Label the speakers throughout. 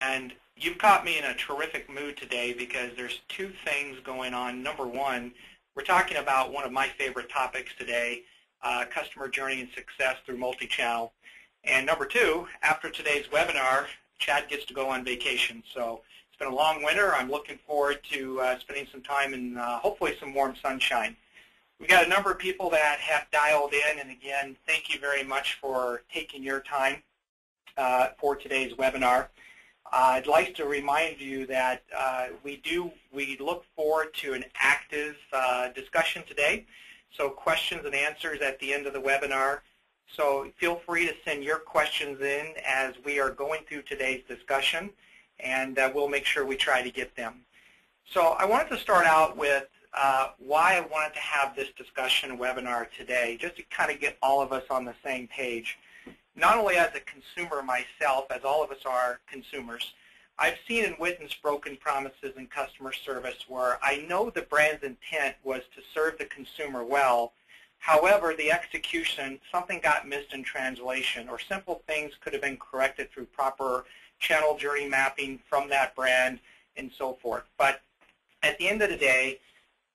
Speaker 1: And you've caught me in a terrific mood today because there's two things going on. Number one, we're talking about one of my favorite topics today, customer journey and success through multi-channel. And number two, after today's webinar, Chad gets to go on vacation. So it's been a long winter. I'm looking forward to spending some time in hopefully some warm sunshine. We've got a number of people that have dialed in, and again, thank you very much for taking your time for today's webinar. I'd like to remind you that we look forward to an active discussion today, so questions and answers at the end of the webinar. So feel free to send your questions in as we are going through today's discussion, and we'll make sure we try to get them. So I wanted to start out with why I wanted to have this discussion webinar today, just to kind of get all of us on the same page. Not only as a consumer myself, as all of us are consumers, I've seen and witnessed broken promises in customer service where I know the brand's intent was to serve the consumer well. However, the execution, something got missed in translation, or simple things could have been corrected through proper channel journey mapping from that brand and so forth. But at the end of the day,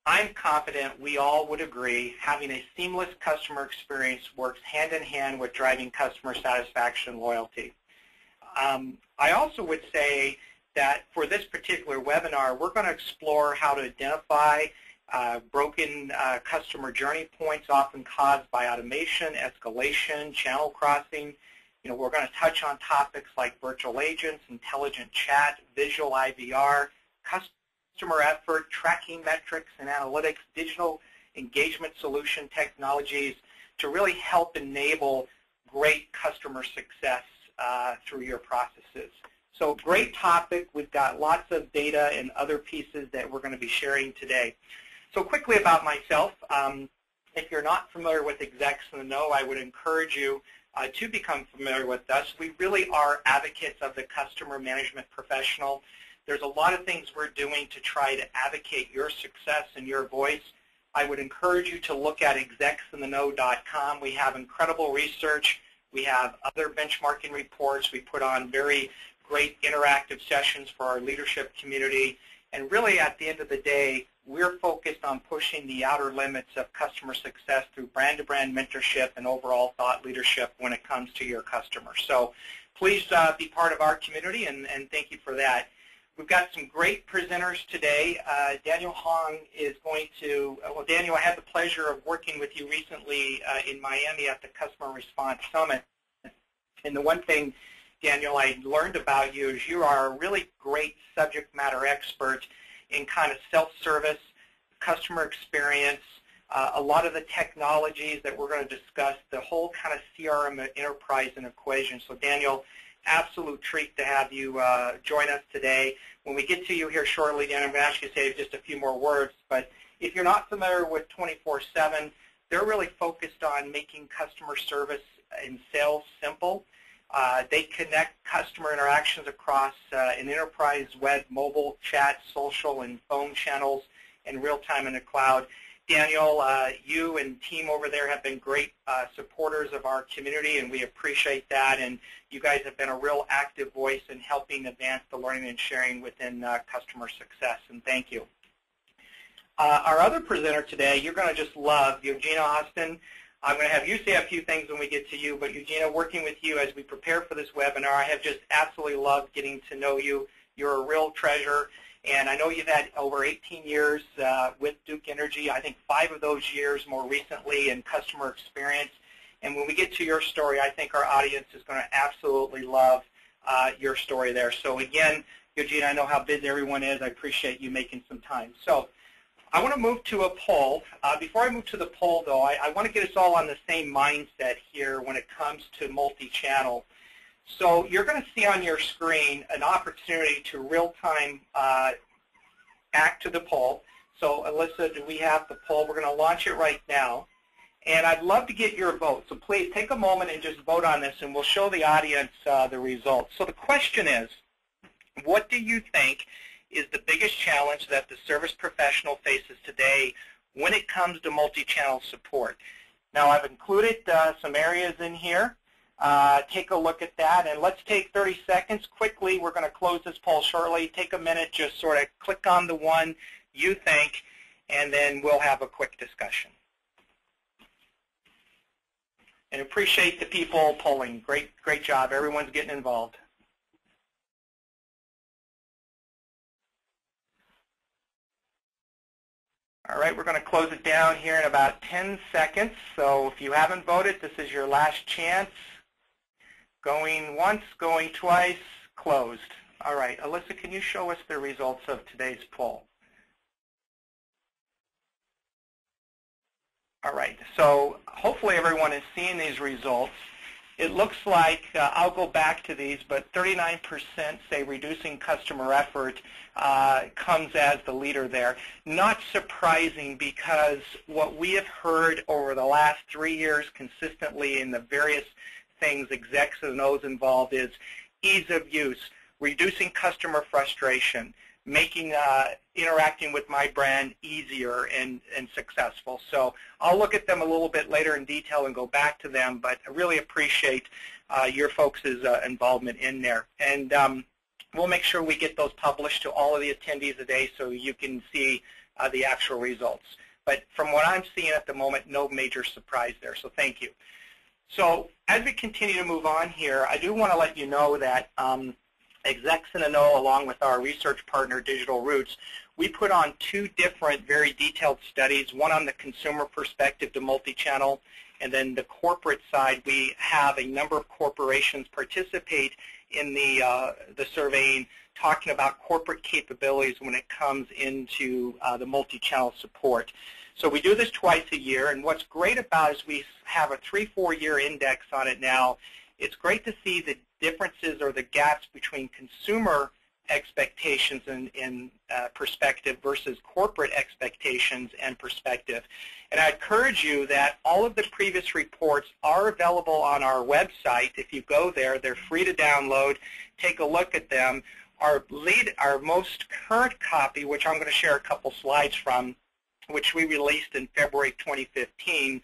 Speaker 1: I'm confident we all would agree having a seamless customer experience works hand in hand with driving customer satisfaction and loyalty. I also would say that for this particular webinar, we're going to explore how to identify broken customer journey points often caused by automation, escalation, channel crossing. You know, we're going to touch on topics like virtual agents, intelligent chat, visual IVR, customer effort, tracking metrics and analytics, digital engagement solution technologies to really help enable great customer success through your processes. So great topic. We've got lots of data and other pieces that we're going to be sharing today. So quickly about myself, if you're not familiar with Execs in the Know, I would encourage you to become familiar with us. We really are advocates of the customer management professional. There's a lot of things we're doing to try to advocate your success and your voice. I would encourage you to look at execsintheknow.com. We have incredible research. We have other benchmarking reports. We put on very great interactive sessions for our leadership community. And really, at the end of the day, we're focused on pushing the outer limits of customer success through brand-to-brand mentorship and overall thought leadership when it comes to your customers. So please be part of our community, and thank you for that. We've got some great presenters today. Daniel Hong is going to, well, Daniel, I had the pleasure of working with you recently in Miami at the Customer Response Summit. And the one thing, Daniel, I learned about you is you are a really great subject matter expert in kind of self-service, customer experience, a lot of the technologies that we're going to discuss, the whole kind of CRM enterprise and equation. So, Daniel, absolute treat to have you join us today. When we get to you here shortly, Dan, I'm going to ask you to say just a few more words. But if you're not familiar with 24/7, they're really focused on making customer service and sales simple. They connect customer interactions across an enterprise web, mobile, chat, social, and phone channels in real time in the cloud. Daniel, you and team over there have been great supporters of our community, and we appreciate that. And you guys have been a real active voice in helping advance the learning and sharing within customer success, and thank you. Our other presenter today, you're going to just love, Eugenia Austin. I'm going to have you say a few things when we get to you, but Eugenia, working with you as we prepare for this webinar, I have just absolutely loved getting to know you. You're a real treasure. And I know you've had over 18 years with Duke Energy, I think 5 of those years more recently in customer experience. And when we get to your story, I think our audience is going to absolutely love your story there. So again, Eugene, I know how busy everyone is. I appreciate you making some time. So I want to move to a poll. Before I move to the poll, though, I want to get us all on the same mindset here when it comes to multi-channel. So you're going to see on your screen an opportunity to real-time act to the poll. So Alyssa, do we have the poll? We're going to launch it right now. And I'd love to get your vote. So please take a moment and just vote on this, and we'll show the audience the results. So the question is, what do you think is the biggest challenge that the service professional faces today when it comes to multi-channel support? Now, I've included some areas in here. Take a look at that, and let's take 30 seconds. Quickly, we're going to close this poll shortly. Take a minute, just sort of click on the one you think, and then we'll have a quick discussion. And appreciate the people polling. Great job. Everyone's getting involved. All right, we're going to close it down here in about 10 seconds. So if you haven't voted, this is your last chance. Going once, going twice, closed. All right, Alyssa, can you show us the results of today's poll? All right, so hopefully everyone is seeing these results. It looks like, I'll go back to these, but 39% say reducing customer effort comes as the leader there. Not surprising, because what we have heard over the last 3 years consistently in the various things execs and those involved is ease of use, reducing customer frustration, making interacting with my brand easier and successful. So I'll look at them a little bit later in detail and go back to them, but I really appreciate your folks' involvement in there. And we'll make sure we get those published to all of the attendees today so you can see the actual results. But from what I'm seeing at the moment, no major surprise there, so thank you. So as we continue to move on here, I do want to let you know that Execs in the Know, along with our research partner, Digital Roots, we put on 2 different, very detailed studies, one on the consumer perspective to multi-channel, and then the corporate side, we have a number of corporations participate in the surveying, talking about corporate capabilities when it comes into the multi-channel support. So we do this twice a year, and what's great about it is we have a 3-4 year index on it now. It's great to see the differences or the gaps between consumer expectations and perspective versus corporate expectations and perspective. And I encourage you that all of the previous reports are available on our website. If you go there, they're free to download. Take a look at them. Our most current copy, which I'm going to share a couple slides from, which we released in February 2015.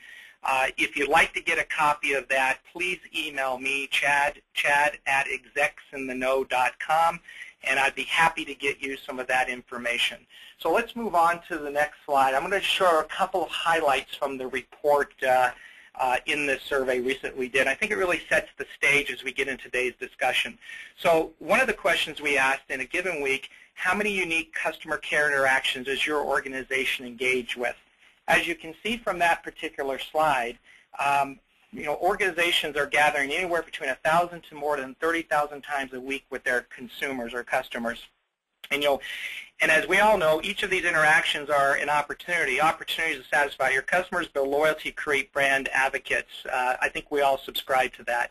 Speaker 1: If you'd like to get a copy of that, please email me, chad@execsintheknow.com, and I'd be happy to get you some of that information. So let's move on to the next slide. I'm going to show a couple of highlights from the report in this survey recently we did. I think it really sets the stage as we get into today's discussion. So one of the questions we asked in a given week, how many unique customer care interactions does your organization engage with? As you can see from that particular slide, organizations are gathering anywhere between 1,000 to more than 30,000 times a week with their consumers or customers. And and as we all know, each of these interactions are an opportunity to satisfy your customers, build loyalty, create brand advocates. I think we all subscribe to that.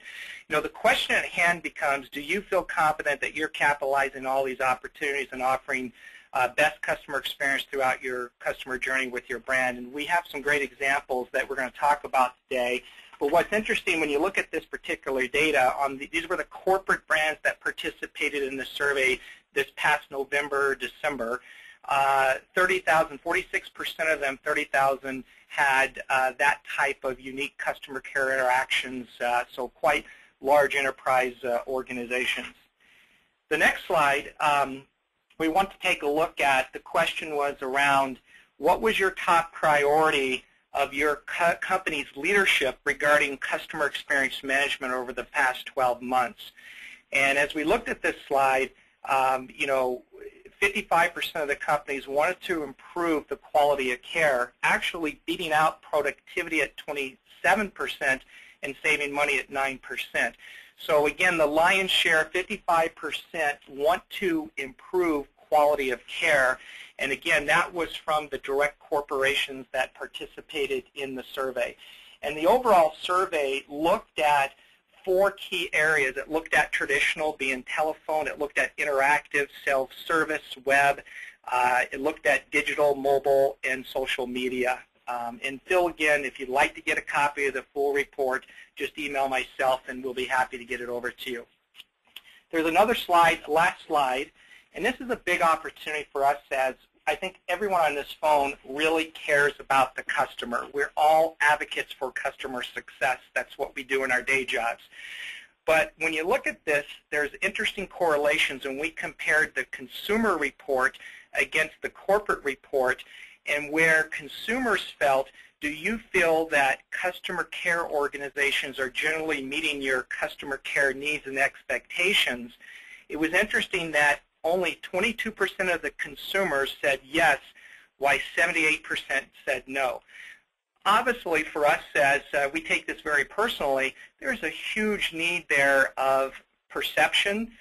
Speaker 1: The question at hand becomes, do you feel confident that you're capitalizing all these opportunities and offering best customer experience throughout your customer journey with your brand? And we have some great examples that we're going to talk about today. But what's interesting when you look at this particular data, these were the corporate brands that participated in the survey this past November, December. 30,000, 46% of them, 30,000, had that type of unique customer care interactions, so quite large enterprise organizations. The next slide, we want to take a look at, the question was around what was your top priority of your company's leadership regarding customer experience management over the past 12 months. And as we looked at this slide, 55% of the companies wanted to improve the quality of care, actually beating out productivity at 27% and saving money at 9%. So again, the lion's share, 55%, want to improve quality of care. And again, that was from the direct corporations that participated in the survey. And the overall survey looked at 4 key areas. It looked at traditional, being telephone. It looked at interactive, self-service, web. It looked at digital, mobile, and social media. And Phil, again, if you'd like to get a copy of the full report, just email myself and we'll be happy to get it over to you. There's another slide, last slide, and this is a big opportunity for us as I think everyone on this phone really cares about the customer. We're all advocates for customer success. That's what we do in our day jobs. But when you look at this, there's interesting correlations, and we compared the consumer report against the corporate report, and where consumers felt, do you feel that customer care organizations are generally meeting your customer care needs and expectations? It was interesting that only 22% of the consumers said yes, while 78% said no. Obviously, for us, as we take this very personally, there's a huge need there of perception,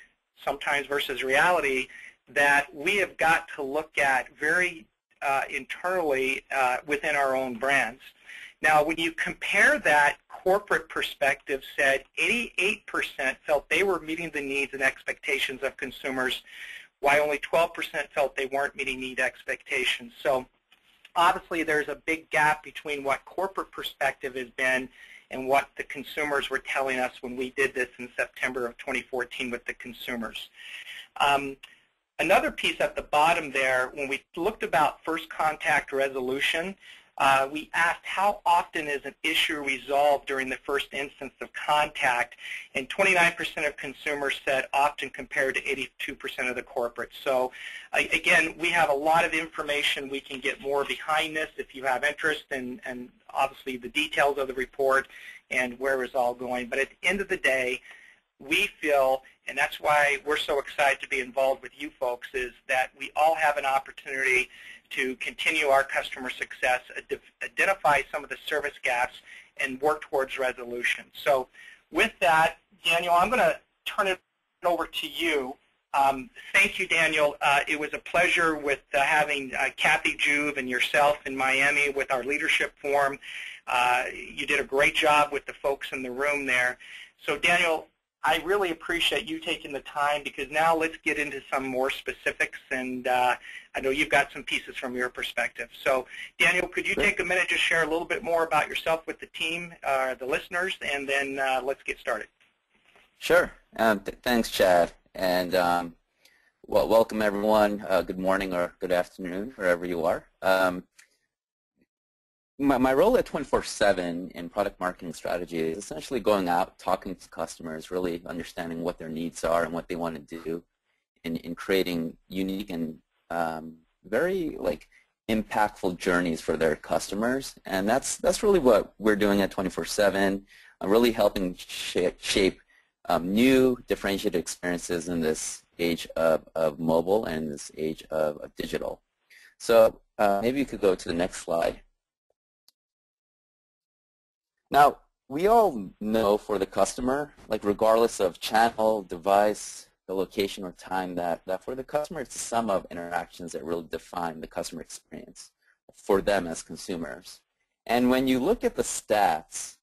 Speaker 1: sometimes versus reality, that we have got to look at very internally within our own brands. Now, when you compare that, corporate perspective said 88% felt they were meeting the needs and expectations of consumers, while only 12% felt they weren't meeting need expectations. So obviously, there's a big gap between what corporate perspective has been and what the consumers were telling us when we did this in September of 2014 with the consumers. Another piece at the bottom there, when we looked about first contact resolution, we asked how often is an issue resolved during the first instance of contact, and 29% of consumers said often compared to 82% of the corporate. So again, we have a lot of information. We can get more behind this if you have interest, and obviously the details of the report and where it's all going. But at the end of the day, we feel, and that's why we're so excited to be involved with you folks, is that we all have an opportunity to continue our customer success, identify some of the service gaps, and work towards resolution. So with that, Daniel, I'm going to turn it over to you. Thank you, Daniel. It was a pleasure with having Kathy Juve and yourself in Miami with our leadership forum. You did a great job with the folks in the room there. So, Daniel, I really appreciate you taking the time, because now let's get into some more specifics, and I know you've got some pieces from your perspective. So, Daniel, could you take a minute to share a little bit more about yourself with the team, the listeners, and then let's get started.
Speaker 2: Sure. Thanks, Chad. And well, welcome, everyone. Good morning or good afternoon, wherever you are. My role at 24/7 in product marketing strategy is essentially going out, talking to customers, really understanding what their needs are and what they want to do in creating unique and very impactful journeys for their customers. And that's really what we're doing at 24/7, really helping shape new differentiated experiences in this age of mobile and this age of digital. So maybe you could go to the next slide. Now, we all know for the customer, regardless of channel, device, the location or time, that for the customer, it's the sum of interactions that really define the customer experience for them as consumers. And when you look at the stats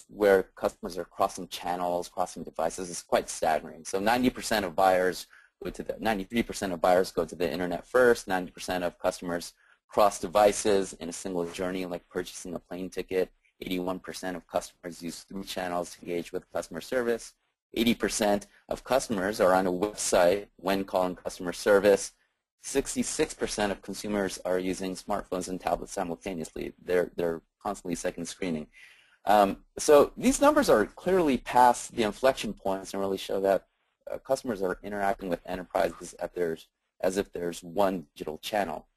Speaker 2: where customers are crossing channels, crossing devices, is quite staggering. So 90% of buyers go to 93% of buyers go to the internet first. 90% of customers cross devices in a single journey, like purchasing a plane ticket. 81% of customers use 3 channels to engage with customer service. 80% of customers are on a website when calling customer service. 66% of consumers are using smartphones and tablets simultaneously. They're constantly second screening. So these numbers are clearly past the inflection points and really show that customers are interacting with enterprises as if there's one digital channel.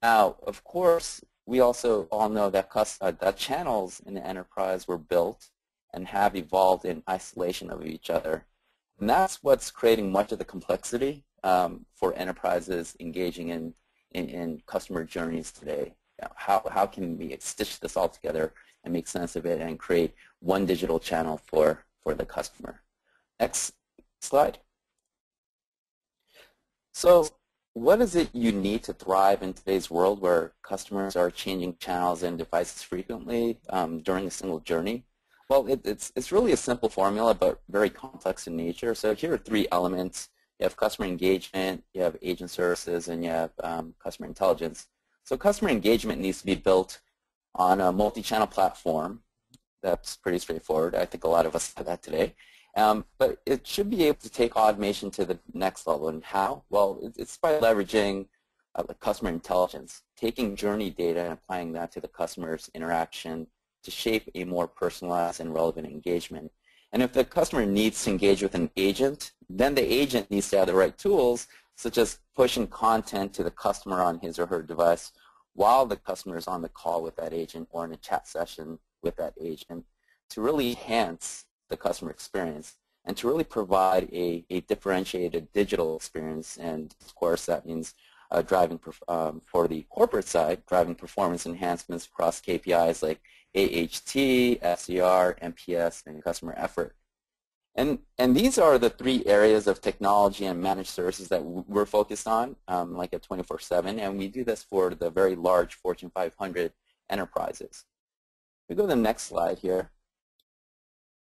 Speaker 2: Now, of course, we also all know that that channels in the enterprise were built and have evolved in isolation of each other. And that's what's creating much of the complexity for enterprises engaging in customer journeys today. How can we stitch this all together and make sense of it and create one digital channel for the customer? Next slide. So what is it you need to thrive in today's world where customers are changing channels and devices frequently during a single journey? Well, it's really a simple formula, but very complex in nature. So here are 3 elements. You have customer engagement, you have agent services, and you have customer intelligence. So customer engagement needs to be built on a multi-channel platform. That's pretty straightforward. I think a lot of us have that today. But it should be able to take automation to the next level. And how? Well, it's by leveraging like customer intelligence, taking journey data and applying that to the customer's interaction to shape a more personalized and relevant engagement. And if the customer needs to engage with an agent, then the agent needs to have the right tools, such as pushing content to the customer on his or her device while the customer is on the call with that agent or in a chat session with that agent, to really enhance the customer experience and to really provide a differentiated digital experience. And of course, that means driving, for the corporate side, driving performance enhancements across KPIs like AHT, SER, NPS, and customer effort. And these are the three areas of technology and managed services that we're focused on, like at 24/7, and we do this for the very large Fortune 500 enterprises. We go to the next slide here.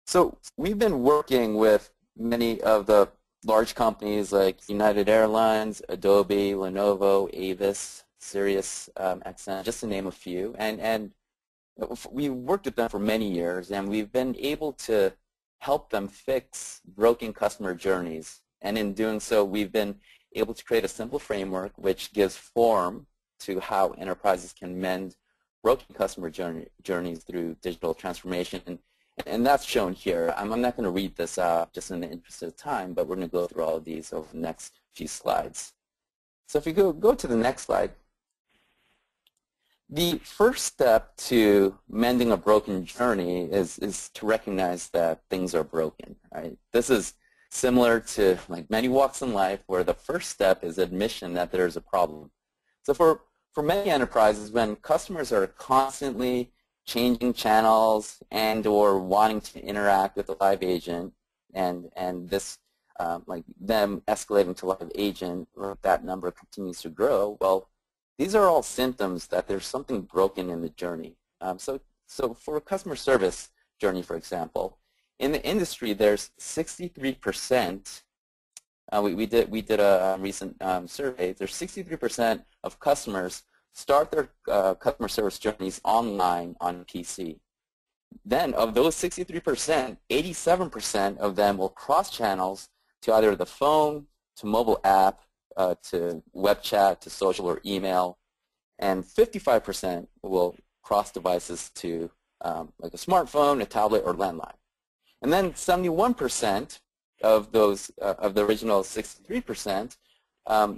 Speaker 2: So we've been working with many of the large companies like United Airlines, Adobe, Lenovo, Avis, Sirius, XM, just to name a few. And we worked with them for many years, and we've been able to help them fix broken customer journeys. And in doing so, we've been able to create a simple framework which gives form to how enterprises can mend broken customer journeys through digital transformation. And that's shown here. I'm not going to read this out just in the interest of time, but we're going to go through all of these over the next few slides. So if you go to the next slide, the first step to mending a broken journey is to recognize that things are broken. Right? This is similar to like many walks in life, where the first step is admission that there's a problem. So for many enterprises, when customers are constantly changing channels and or wanting to interact with a live agent, and this like them escalating to live agent, or that number continues to grow, well, these are all symptoms that there's something broken in the journey. So for a customer service journey, for example, in the industry, there's 63%. We did a recent survey. There's 63% of customers start their customer service journeys online on PC. Then of those 63%, 87% of them will cross channels to either the phone, to mobile app, to web chat, to social or email, and 55% will cross devices to like a smartphone, a tablet, or landline. And then 71% of those of the original 63%,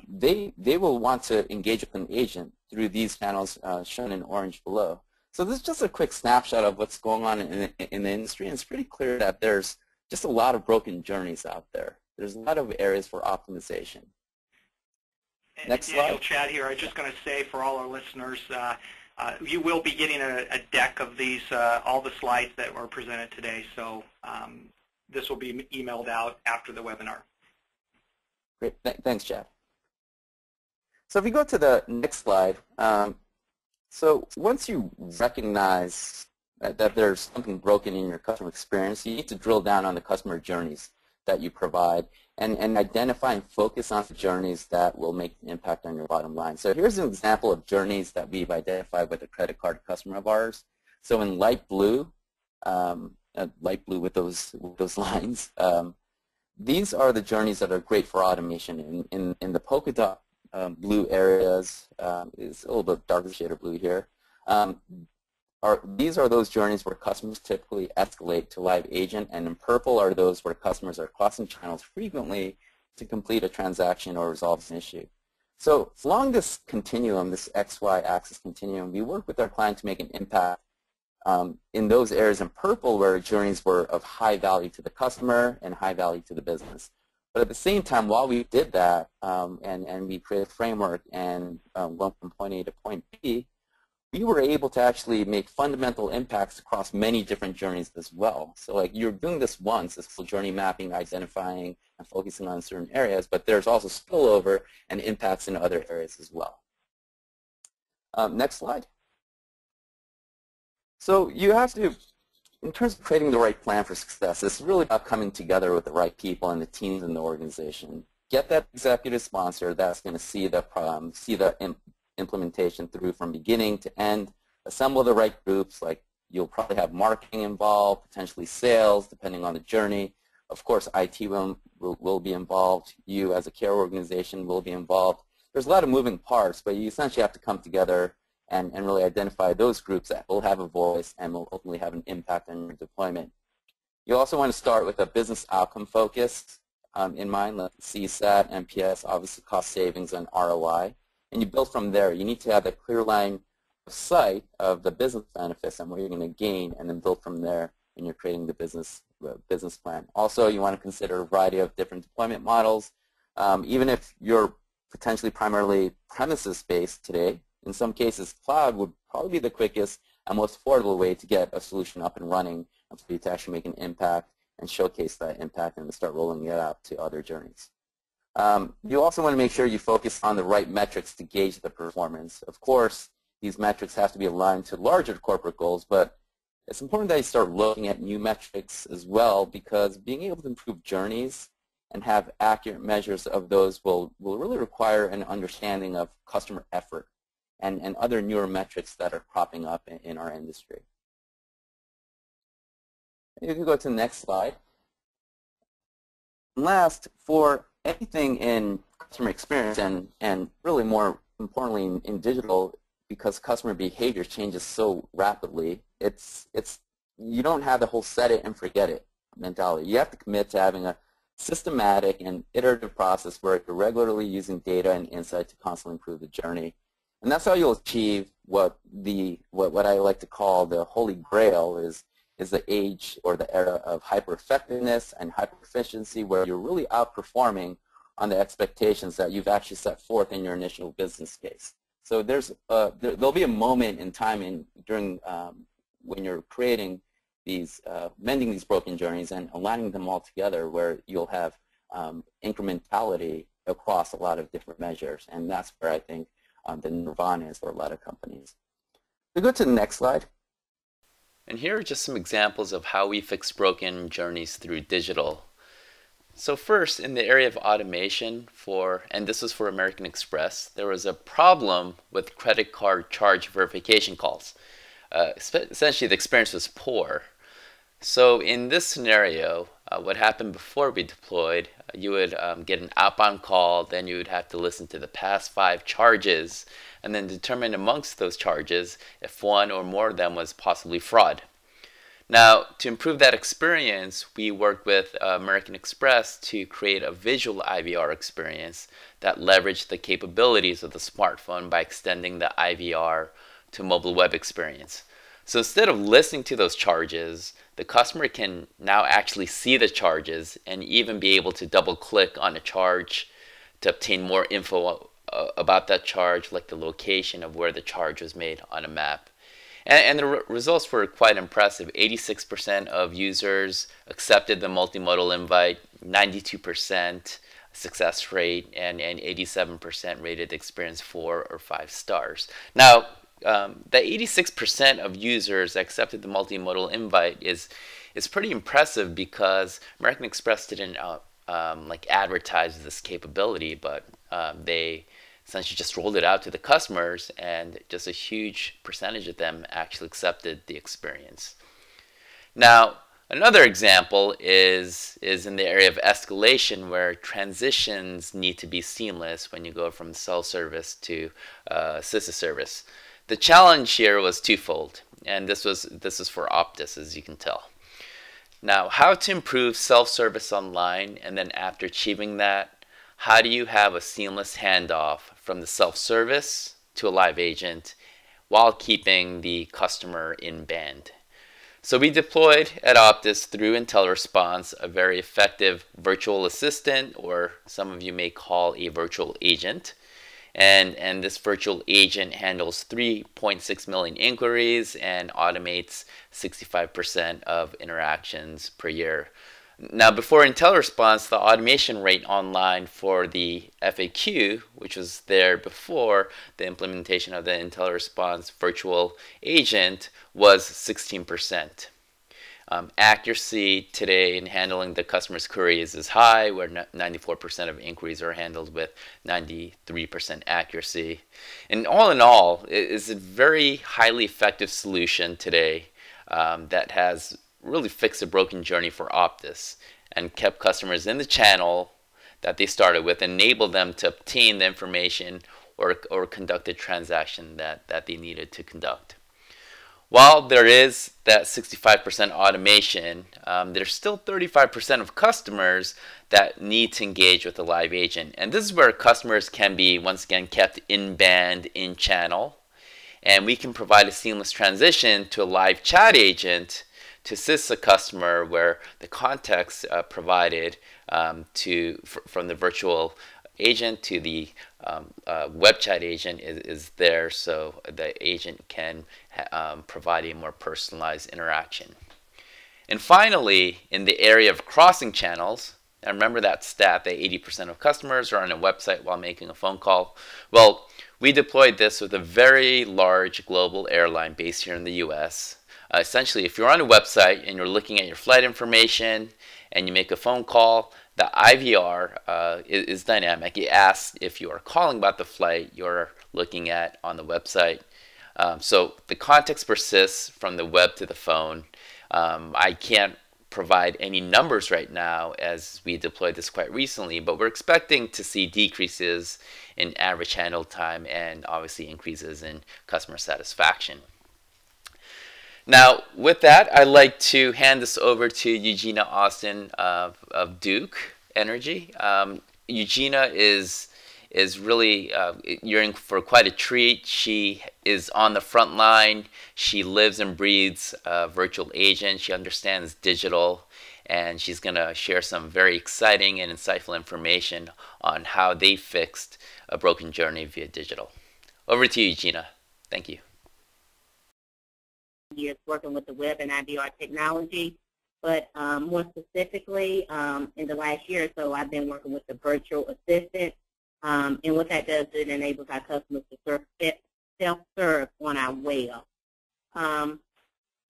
Speaker 2: they will want to engage with an agent through these channels shown in orange below. So this is just a quick snapshot of what's going on in the industry, and it's pretty clear that there's just a lot of broken journeys out there. There's a lot of areas for optimization. Next
Speaker 1: Daniel,
Speaker 2: slide.
Speaker 1: Chad here. I was just going to say for all our listeners, you will be getting a deck of these, all the slides that were presented today. So this will be emailed out after the webinar.
Speaker 2: Great. Thanks, Chad. So if you go to the next slide, so once you recognize that there's something broken in your customer experience, you need to drill down on the customer journeys that you provide and identify and focus on the journeys that will make an impact on your bottom line. So here's an example of journeys that we've identified with a credit card customer of ours. So in light blue with those lines, these are the journeys that are great for automation. In the polka dot blue areas, it's a little bit darker shade of blue here. These are those journeys where customers typically escalate to live agent, and in purple are those where customers are crossing channels frequently to complete a transaction or resolve an issue. So along this continuum, this XY axis continuum, we work with our client to make an impact in those areas in purple where journeys were of high value to the customer and high value to the business. But at the same time, while we did that and we created a framework and went from point A to point B, we were able to actually make fundamental impacts across many different journeys as well. So like you're doing this once, this full journey mapping, identifying and focusing on certain areas, but there's also spillover and impacts in other areas as well. Next slide. So you have to, in terms of creating the right plan for success, it's really about coming together with the right people and the teams in the organization. Get that executive sponsor that's going to see the implementation through from beginning to end. Assemble the right groups, like you'll probably have marketing involved, potentially sales, depending on the journey. Of course, IT will be involved. You as a care organization will be involved. there's a lot of moving parts, but you essentially have to come together and really identify those groups that will have a voice and will ultimately have an impact on your deployment. You also want to start with a business outcome focus in mind, like CSAT, NPS, obviously cost savings, and ROI. And you build from there. You need to have a clear line of sight of the business benefits and what you're going to gain, and then build from there when you're creating the business plan. Also, you want to consider a variety of different deployment models. Even if you're potentially primarily premises-based today, in some cases, cloud would probably be the quickest and most affordable way to get a solution up and running and for you to actually make an impact and showcase that impact and start rolling it out to other journeys. You also want to make sure you focus on the right metrics to gauge the performance. Of course, these metrics have to be aligned to larger corporate goals, but it's important that you start looking at new metrics as well, because being able to improve journeys and have accurate measures of those will really require an understanding of customer effort and other newer metrics that are cropping up in our industry. You can go to the next slide. And last, for anything in customer experience and really more importantly in digital, because customer behavior changes so rapidly, you don't have the whole set it and forget it mentality. You have to commit to having a systematic and iterative process where you're regularly using data and insight to constantly improve the journey. And that's how you'll achieve what I like to call the holy grail is the age or the era of hyper-effectiveness and hyper-efficiency, where you're really outperforming on the expectations that you've actually set forth in your initial business case. So there'll be a moment in time during when you're creating these, mending these broken journeys and aligning them all together, where you'll have incrementality across a lot of different measures. And that's where I think the nirvana is for a lot of companies. So go to the next slide.
Speaker 3: And here are just some examples of how we fix broken journeys through digital. So first, in the area of automation and this was for American Express, there was a problem with credit card charge verification calls. Essentially, the experience was poor. So in this scenario, what happened before we deployed, you would get an outbound call, then you would have to listen to the past 5 charges, and then determine amongst those charges if one or more of them was possibly fraud. Now, to improve that experience, we worked with American Express to create a visual IVR experience that leveraged the capabilities of the smartphone by extending the IVR to mobile web experience. So instead of listening to those charges, the customer can now actually see the charges and even be able to double click on a charge to obtain more info about that charge, like the location of where the charge was made on a map. And the results were quite impressive. 86% of users accepted the multimodal invite, 92% success rate, and 87% rated the experience 4 or 5 stars. Now, the 86% of users accepted the multimodal invite is pretty impressive, because American Express didn't advertise this capability, but they essentially just rolled it out to the customers, and just a huge percentage of them actually accepted the experience. Now, another example is in the area of escalation, where transitions need to be seamless when you go from self-service to assisted service. The challenge here was twofold, and this is for Optus, as you can tell. Now, how to improve self-service online, and then after achieving that, how do you have a seamless handoff from the self-service to a live agent while keeping the customer in band? So we deployed at Optus through IntelliResponse a very effective virtual assistant, or some of you may call a virtual agent. And this virtual agent handles 3.6 million inquiries and automates 65% of interactions per year. Now, before IntelliResponse, the automation rate online for the FAQ, which was there before the implementation of the IntelliResponse virtual agent, was 16%. Accuracy today in handling the customer's queries is high, where 94% of inquiries are handled with 93% accuracy. And all in all, it is a very highly effective solution today that has really fixed a broken journey for Optus and kept customers in the channel that they started with and enable them to obtain the information or conduct a transaction that they needed to conduct. While there is that 65% automation, there's still 35% of customers that need to engage with a live agent. And this is where customers can be, once again, kept in band, in channel. And we can provide a seamless transition to a live chat agent to assist the customer where the context provided from the virtual agent to the web chat agent is there, so the agent can provide a more personalized interaction. And finally, in the area of crossing channels, and remember that stat that 80% of customers are on a website while making a phone call. Well, we deployed this with a very large global airline based here in the US. Essentially, if you're on a website and you're looking at your flight information and you make a phone call, the IVR is dynamic. It asks if you are calling about the flight you're looking at on the website. So the context persists from the web to the phone. I can't provide any numbers right now as we deployed this quite recently, but we're expecting to see decreases in average handle time and obviously increases in customer satisfaction. Now, with that, I'd like to hand this over to Eugenia Austin of Duke Energy. Eugenia is really, you're in for quite a treat. She is on the front line. She lives and breathes virtual agent. She understands digital, and she's going to share some very exciting and insightful information on how they fixed a broken journey via digital. Over to you, Eugenia. Thank you.
Speaker 4: Years working with the web and IVR technology, but more specifically, in the last year or so, I've been working with the virtual assistant, and what that does, it enables our customers to self-serve on our web.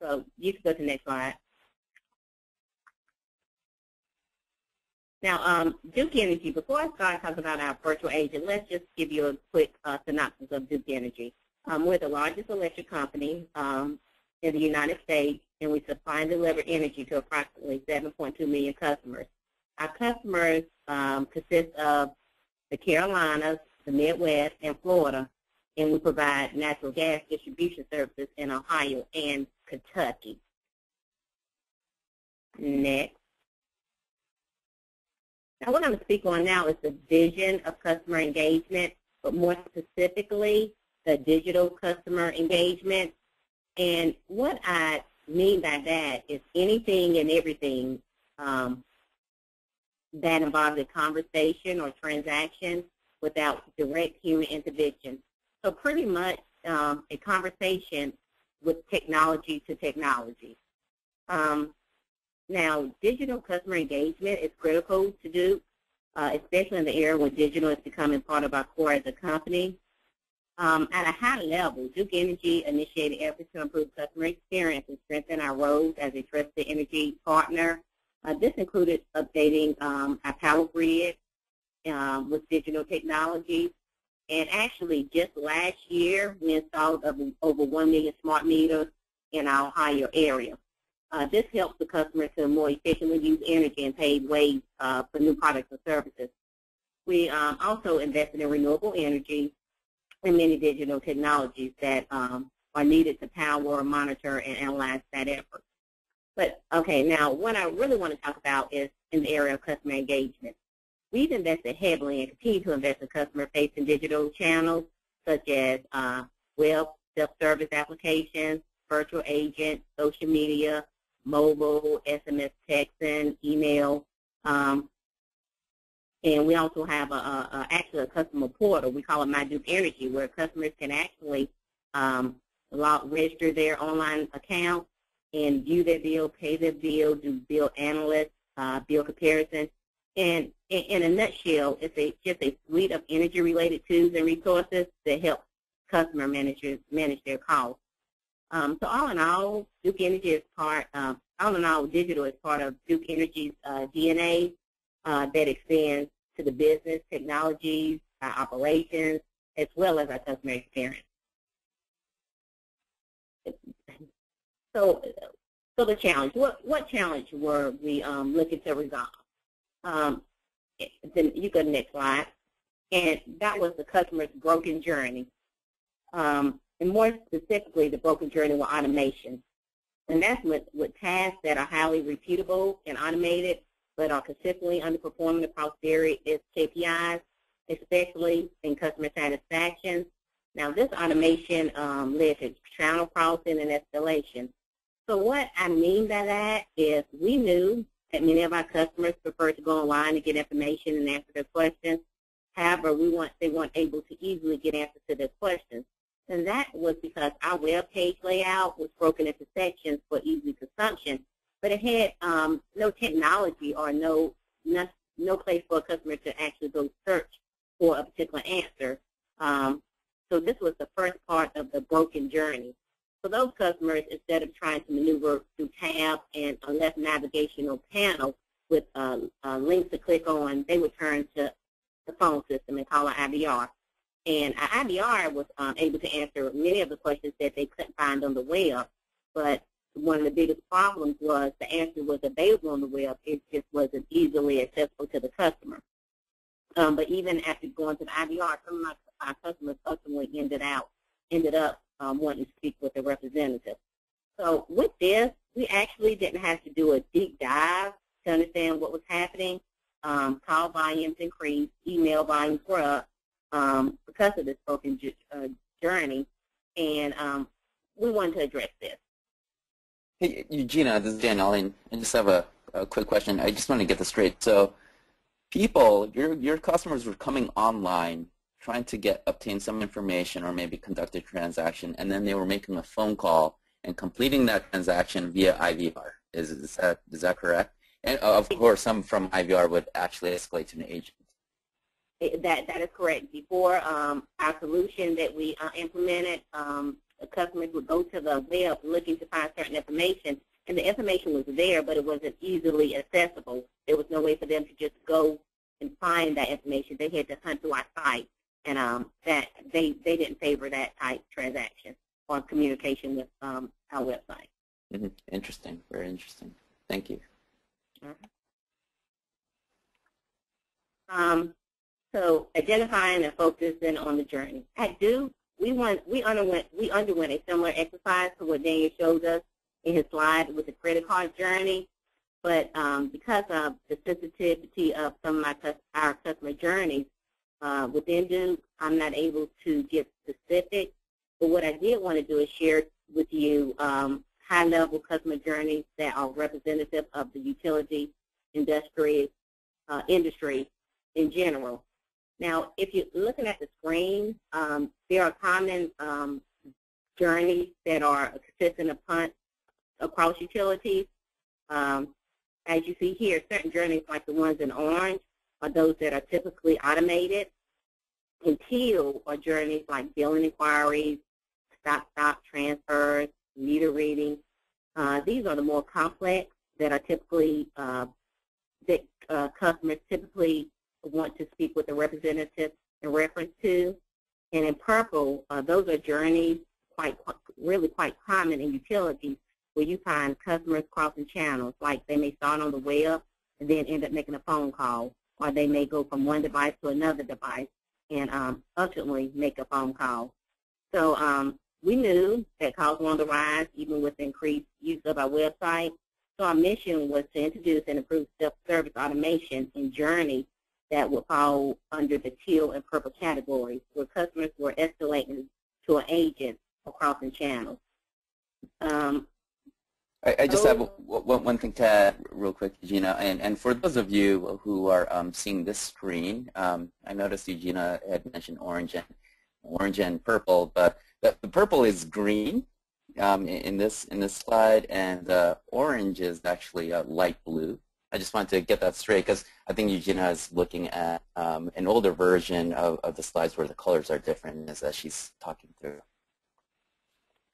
Speaker 4: So you can go to the next slide. Now, Duke Energy, before I start talking about our virtual agent, let's just give you a quick synopsis of Duke Energy. We're the largest electric company in the United States, and we supply and deliver energy to approximately 7.2 million customers. Our customers consist of the Carolinas, the Midwest, and Florida, and we provide natural gas distribution services in Ohio and Kentucky. Next. Now, what I'm going to speak on now is the vision of customer engagement, but more specifically, the digital customer engagement. And what I mean by that is anything and everything that involves a conversation or transaction without direct human intervention. So pretty much a conversation with technology to technology. Now, digital customer engagement is critical to do, especially in the era when digital is becoming part of our core as a company. At a high level, Duke Energy initiated efforts to improve customer experience and strengthen our roles as a trusted energy partner. This included updating our power grid with digital technologies. And actually, just last year, we installed over 1 million smart meters in our Ohio area. This helps the customer to more efficiently use energy and pave ways for new products and services. We also invested in renewable energy and many digital technologies that are needed to power, monitor, and analyze that effort. But, okay, now what I really want to talk about is in the area of customer engagement. We've invested heavily and continue to invest in customer-facing digital channels such as web, self-service applications, virtual agents, social media, mobile, SMS texting, email, and we also have actually a customer portal. We call it My Duke Energy, where customers can actually register their online account and view their bill, pay their bill, do bill analysis, bill comparison. And in a nutshell, it's just a suite of energy-related tools and resources that help customer managers manage their costs. So all in all, Duke Energy is digital is part of Duke Energy's DNA. That extends to the business, technologies, our operations, as well as our customer experience. So the challenge. What challenge were we looking to resolve? then you go to the next slide. And that was the customer's broken journey. And more specifically, the broken journey with automation. And that's with tasks that are highly repeatable and automated, but are consistently underperforming across various KPIs, especially in customer satisfaction. Now, this automation led to channel crossing and escalation. So what I mean by that is we knew that many of our customers prefer to go online to get information and answer their questions. However, they weren't able to easily get answers to their questions. And that was because our web page layout was broken into sections for easy consumption, but it had no technology or no place for a customer to actually go search for a particular answer. So this was the first part of the broken journey. For those customers, instead of trying to maneuver through tabs and a less navigational panel with links to click on, they would turn to the phone system and call an IVR. And our IVR was able to answer many of the questions that they couldn't find on the web. But one of the biggest problems was the answer was available on the web. It just wasn't easily accessible to the customer. But even after going to the IVR, some of our customers ultimately ended up wanting to speak with a representative. So with this, we actually didn't have to do a deep dive to understand what was happening. Call volumes increased, email volumes were up because of this broken journey, and we wanted to address this.
Speaker 2: Hey, Eugenia, this is Daniel, and I just have a quick question. I just want to get this straight. So people, your customers were coming online trying to obtain some information or maybe conduct a transaction, and then they were making a phone call and completing that transaction via IVR. Is that correct? And of course, some from IVR would actually escalate to an agent.
Speaker 4: That is correct. Before our solution that we implemented, the customers would go to the web looking to find certain information, and the information was there, but it wasn't easily accessible. There was no way for them to just go and find that information. They had to hunt through our site, and that they didn't favor that type transaction or communication with our website.
Speaker 2: Mm-hmm. Interesting. Very interesting. Thank you.
Speaker 4: So identifying and focusing on the journey. At Duke, we underwent a similar exercise to what Daniel showed us in his slide with the credit card journey. But because of the sensitivity of some of our customer journeys within Duke, I'm not able to get specific. But what I did want to do is share with you high-level customer journeys that are representative of the utility industry in general. Now, if you're looking at the screen, there are common journeys that are consistent across utilities. As you see here, certain journeys like the ones in orange are those that are typically automated. In teal are journeys like billing inquiries, stop transfers, meter reading. These are the more complex that are typically customers typically want to speak with a representative in reference to. And in purple, those are journeys really quite common in utilities where you find customers crossing channels, like they may start on the web and then end up making a phone call, or they may go from one device to another device and ultimately make a phone call. So we knew that calls were on the rise even with increased use of our website. So our mission was to introduce and improve self-service automation in journeys that would fall under the teal and purple categories, where customers were escalating to an agent or crossing channels.
Speaker 2: I just have one thing to add real quick, Eugenia, and for those of you who are seeing this screen, I noticed Eugenia had mentioned orange and purple, but the purple is green in this slide, and the orange is actually light blue. I just wanted to get that straight because I think Eugenia is looking at an older version of the slides where the colors are different as she's talking through.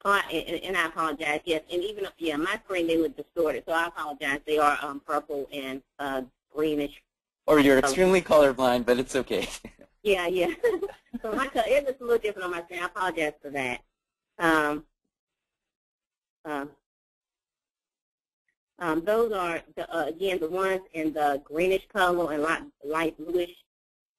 Speaker 4: And I apologize, yes. And even, my screen, they look distorted, so I apologize. They are purple and greenish.
Speaker 2: Or you're extremely colorblind, but it's okay.
Speaker 4: Yeah. So it looks a little different on my screen. I apologize for that. Those are, again, the ones in the greenish color and light bluish,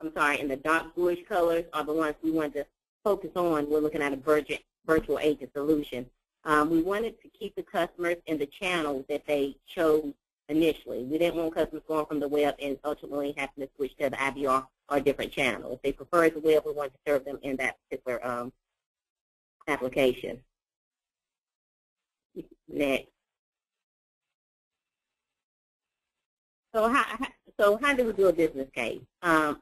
Speaker 4: in the dark bluish colors are the ones we want to focus on. We're looking at a virtual agent solution. We wanted to keep the customers in the channel that they chose initially. We didn't want customers going from the web and ultimately having to switch to the IVR or a different channel. If they prefer the web, we want to serve them in that particular application. Next. So how do we do a business case?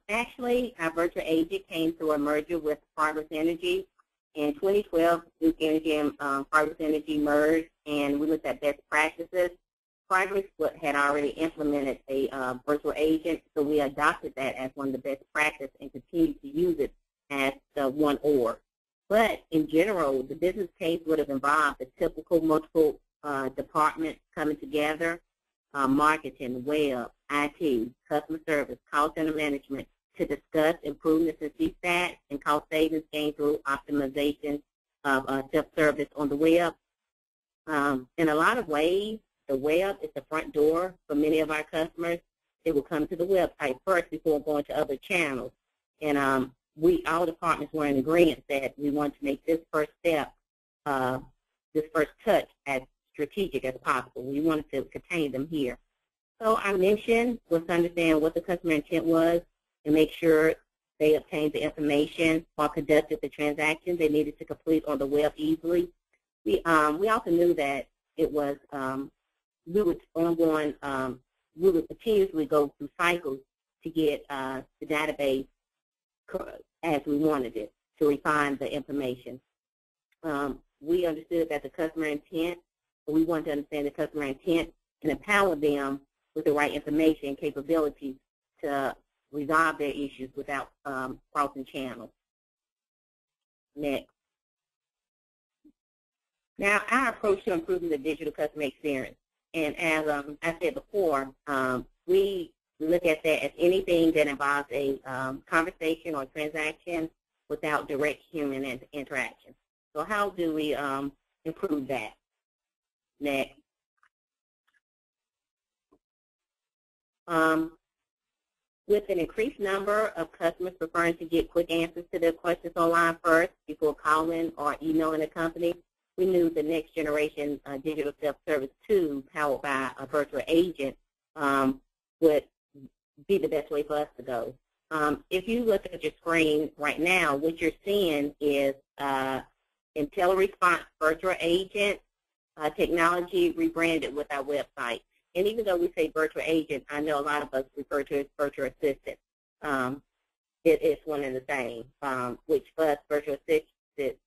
Speaker 4: Actually, our virtual agent came through a merger with Progress Energy. In 2012, Duke Energy and Progress Energy merged, and we looked at best practices. Progress had already implemented a virtual agent, so we adopted that as one of the best practices and continued to use it as the one org. But in general, the business case would have involved the typical multiple departments coming together, marketing, web, IT, customer service, call center management, to discuss improvements in CSAT and cost savings gained through optimization of self-service on the web. In a lot of ways, the web is the front door for many of our customers. They will come to the website first before going to other channels. And all departments were in agreement that we want to make this first step, this first touch, as strategic as possible. We wanted to contain them here. So our mission was to understand what the customer intent was and make sure they obtained the information or conducted the transactions they needed to complete on the web easily. We also knew that it was we would continuously go through cycles to get the database as we wanted it, to refine the information. We understood that the customer intent, we wanted to understand the customer intent and empower them with the right information and capabilities to resolve their issues without crossing channels. Next. Now, our approach to improving the digital customer experience. And as I said before, we look at that as anything that involves a conversation or transaction without direct human interaction. So how do we improve that? Next. With an increased number of customers preferring to get quick answers to their questions online first before calling or emailing a company, we knew the next generation digital self-service tool powered by a virtual agent would be the best way for us to go. If you look at your screen right now, what you're seeing is IntelliResponse virtual agent technology rebranded with our website. And even though we say virtual agent, I know a lot of us refer to it as virtual assistant. It is one and the same, which for us, virtual assistant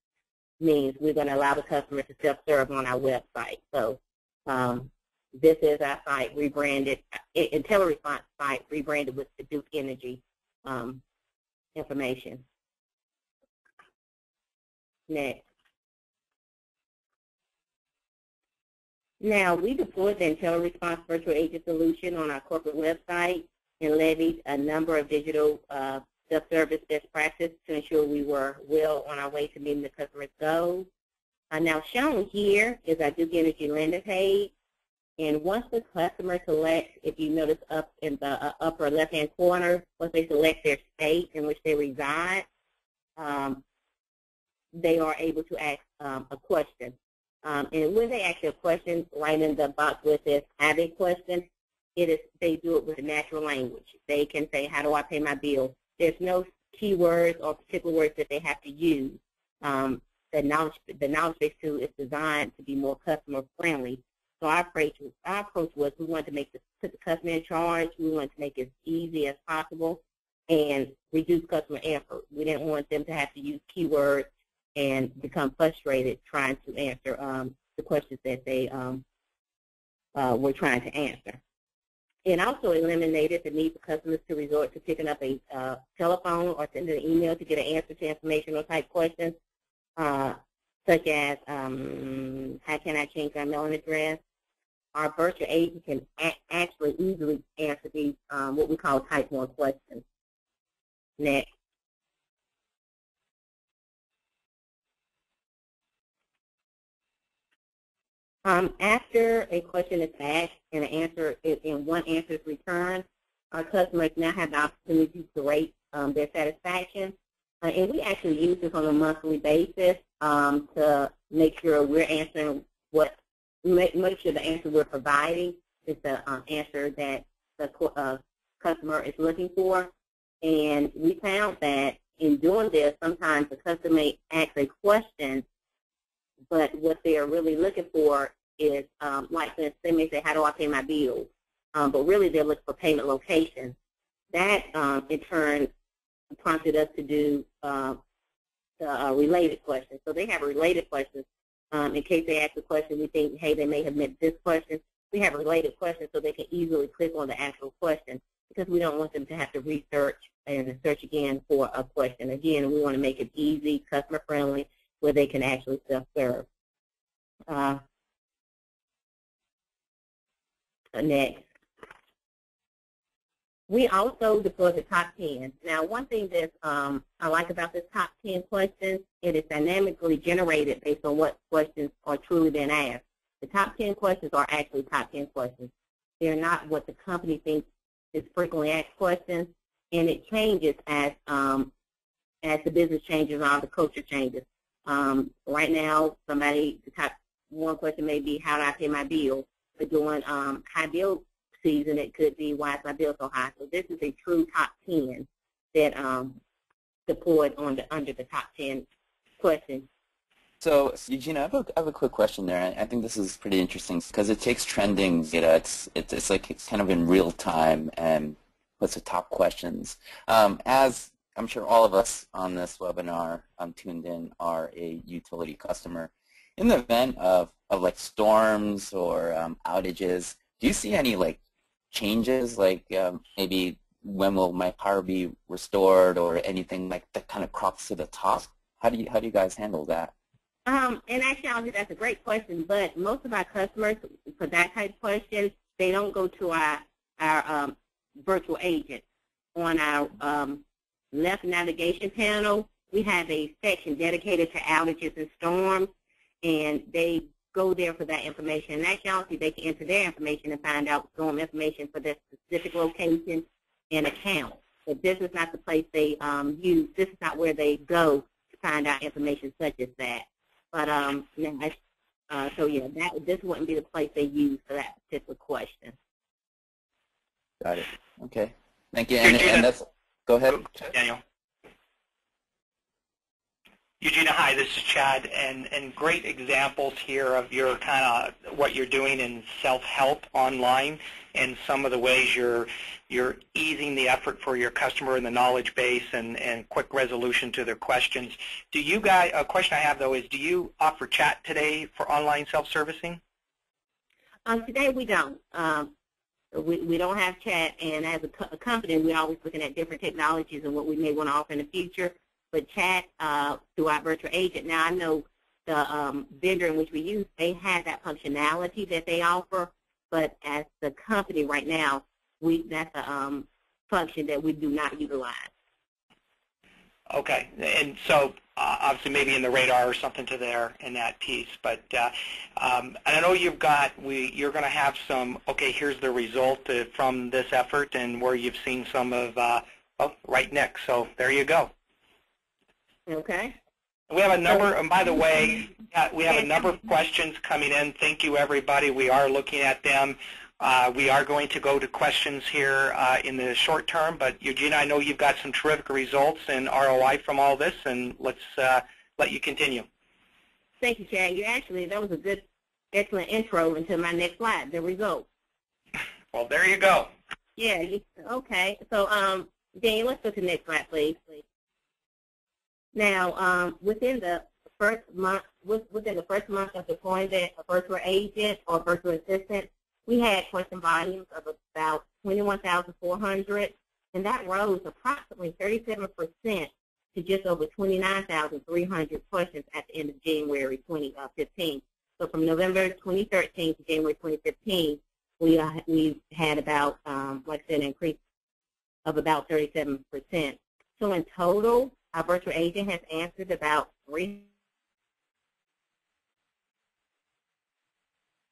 Speaker 4: means we're going to allow the customer to self-serve on our website. So this is our site rebranded, IntelliResponse site rebranded with the Duke Energy information. Next. Now, we deployed the IntelliResponse virtual agent solution on our corporate website and levied a number of digital self-service best practices to ensure we were well on our way to meeting the customer's goals. Now, shown here is our Duke Energy landing page. And once the customer selects, if you notice up in the upper left-hand corner, once they select their state in which they reside, they are able to ask a question. And when they ask a question, right in the box where it says, have a question, they do it with a natural language. They can say, how do I pay my bill? There's no keywords or particular words that they have to use. The knowledge-based tool is designed to be more customer-friendly. So our approach was we wanted to put the customer in charge. We wanted to make it as easy as possible and reduce customer effort. We didn't want them to have to use keywords and become frustrated trying to answer the questions that they were trying to answer. It also eliminated the need for customers to resort to picking up a telephone or sending an email to get an answer to informational type questions, such as how can I change my mailing address? Our virtual agent can actually easily answer these what we call type 1 questions. Next. After a question is asked and one answer is returned, our customers now have the opportunity to rate their satisfaction. And we actually use this on a monthly basis to make sure we're answering make sure the answer we're providing is the answer that the customer is looking for. And we found that in doing this, sometimes the customer may ask a question, but what they're really looking for is, like this, they may say, how do I pay my bills? But really they're looking for payment location. That, in turn, prompted us to do the related questions. So they have a related question. In case they ask a question, we think, hey, they may have meant this question. We have a related question so they can easily click on the actual question because we don't want them to have to research and search again for a question. Again, we want to make it easy, customer-friendly, where they can actually self-serve. Next. We also deploy the top 10. Now, one thing that I like about this top 10 questions, it is dynamically generated based on what questions are truly being asked. The top 10 questions are actually top 10 questions. They're not what the company thinks is frequently asked questions, and it changes as the business changes or the culture changes. Right now, the top one question may be, how do I pay my bill? But during high bill season, it could be, why is my bill so high? So this is a true top 10 that deployed under the top 10 questions.
Speaker 2: So, Eugenia, I have a quick question there. I think this is pretty interesting because it takes trending data. It's like it's kind of in real time and puts the top questions. As I'm sure all of us on this webinar tuned in are a utility customer. In the event of like storms or outages, do you see any like changes, like maybe when will my power be restored or anything like that kind of crops to the top? How do you guys handle that?
Speaker 4: In actuality, that's a great question, but most of our customers, for that type of question, they don't go to our virtual agent. On our left navigation panel, we have a section dedicated to outages and storms, and they go there for that information. In actuality, they can enter their information and find out storm information for their specific location and account. But this is not the place they use. This is not where they go to find out information such as that. But so yeah, this wouldn't be the place they use for that particular question.
Speaker 2: Got it. Okay. Thank you. And that's, go ahead,
Speaker 1: Daniel. Eugenia, hi, this is Chad, and great examples here of your kind of what you're doing in self-help online and some of the ways you're easing the effort for your customer in the knowledge base and quick resolution to their questions. Do you guys, a question I have though is, do you offer chat today for online self-servicing?
Speaker 4: Today we don't. We don't have chat, and as a company, we're always looking at different technologies and what we may want to offer in the future. But chat through our virtual agent. Now, I know the vendor in which we use, they have that functionality that they offer, but as the company right now, that's a function that we do not utilize.
Speaker 1: Okay, and so obviously maybe in the radar or something to there in that piece, but and I know you're going to have some, okay, here's the result from this effort and where you've seen some of, right next, so there you go.
Speaker 4: Okay.
Speaker 1: We have a number, and by the way, we have a number of questions coming in. Thank you, everybody. We are looking at them. We are going to go to questions here in the short term, but Eugenia, I know you've got some terrific results and ROI from all this, and let's let you continue.
Speaker 4: Thank you, Chad. That was a good, excellent intro into my next slide, the results.
Speaker 1: Well, there you go.
Speaker 4: Yeah, okay. So, Daniel, let's go to the next slide, please. Now, within the first month of deploying the virtual agent or virtual assistant, we had question volumes of about 21,400, and that rose approximately 37% to just over 29,300 questions at the end of January 2015. So from November 2013 to January 2015, we had about, like I said, an increase of about 37%. So in total, our virtual agent has answered about 300 questions. Our virtual agent has answered about 300 questions, and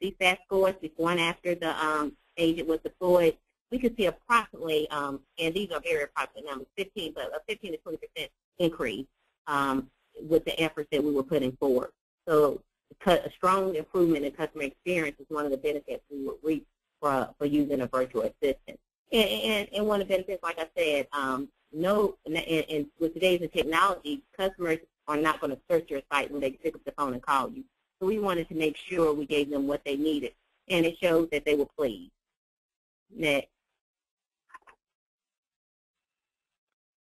Speaker 4: CSAT scores before and after the agent was deployed, we could see approximately, and these are very approximate numbers, 15 to 20% increase with the efforts that we were putting forward. So a strong improvement in customer experience is one of the benefits we would reap for using a virtual assistant. And one of the benefits, like I said, and with today's technology, customers are not going to search your site when they pick up the phone and call you. So we wanted to make sure we gave them what they needed, and it showed that they were pleased. Next.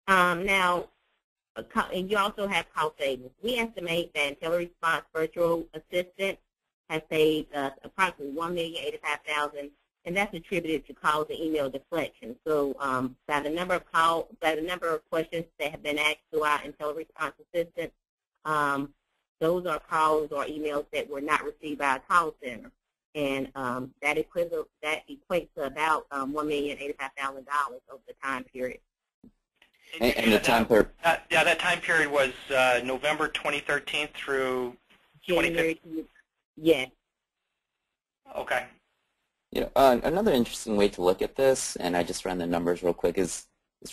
Speaker 4: Now, and you also have cost savings. We estimate that IntelliResponse Virtual Assistant has saved approximately $1,085,000, and that's attributed to calls and email deflection. So by the number of questions that have been asked to our IntelliResponse Assistant, those are calls or emails that were not received by a call center, and that equates to about $1,085,000 over the time period.
Speaker 2: And the time period?
Speaker 1: That time period was November 2013 through
Speaker 4: January.
Speaker 1: 2015?
Speaker 4: Yes.
Speaker 1: Okay.
Speaker 2: You know, another interesting way to look at this, and I just ran the numbers real quick, is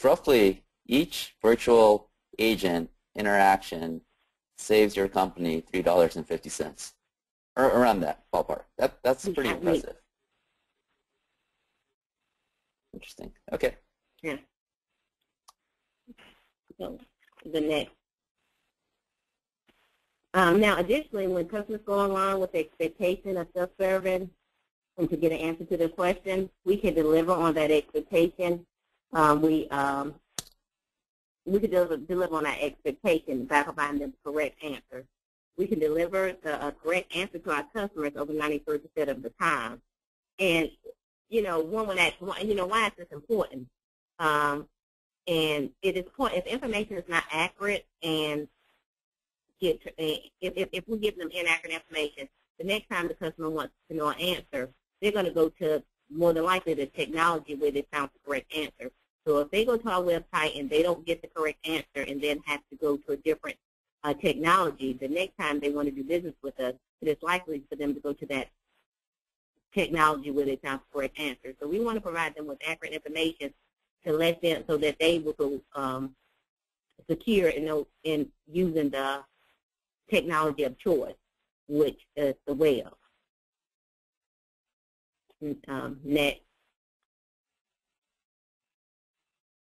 Speaker 2: roughly each virtual agent interaction saves your company $3.50, or around that ballpark. That's pretty impressive. Interesting. Okay.
Speaker 4: Yeah. So the next. Now, additionally, when customers go along with the expectation of self-serving and to get an answer to their question, we can deliver on that expectation. We can deliver on that expectation by providing them the correct answer. We can deliver the correct answer to our customers over 93% of the time. And, you know, one would ask, you know, why is this important? And it is important if information is not accurate and if we give them inaccurate information, the next time the customer wants to know an answer, they're going to go to more than likely the technology where they found the correct answer. So if they go to our website and they don't get the correct answer and then have to go to a different technology, the next time they want to do business with us, it is likely for them to go to that technology where they found the correct answer. So we want to provide them with accurate information to let them so that they will go secure in using the technology of choice, which is the web. Next.